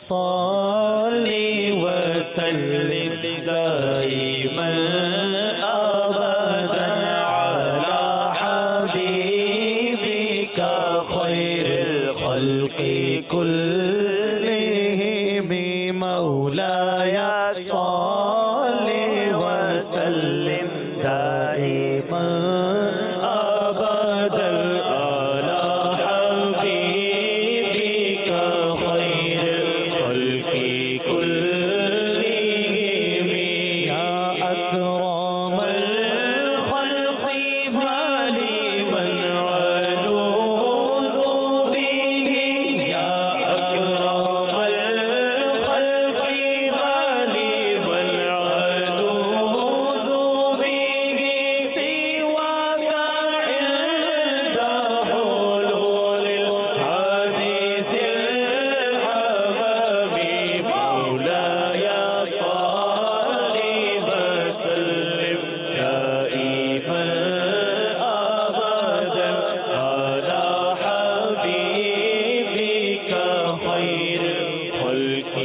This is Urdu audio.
صلي وسلم دائما أبدا على حبيبك خير الخلق كلهم مولاي صل وسلم دائما أبدا على حبيبك خير الخلق كلهم يا أكرم الخلق مالي من ولوذ به يا أكرم الخلق مالي من ولوذ به سواك عند حلول الحديث الحباب مولاي صل وسلم دائما أبدا على حبيبك خير الخلق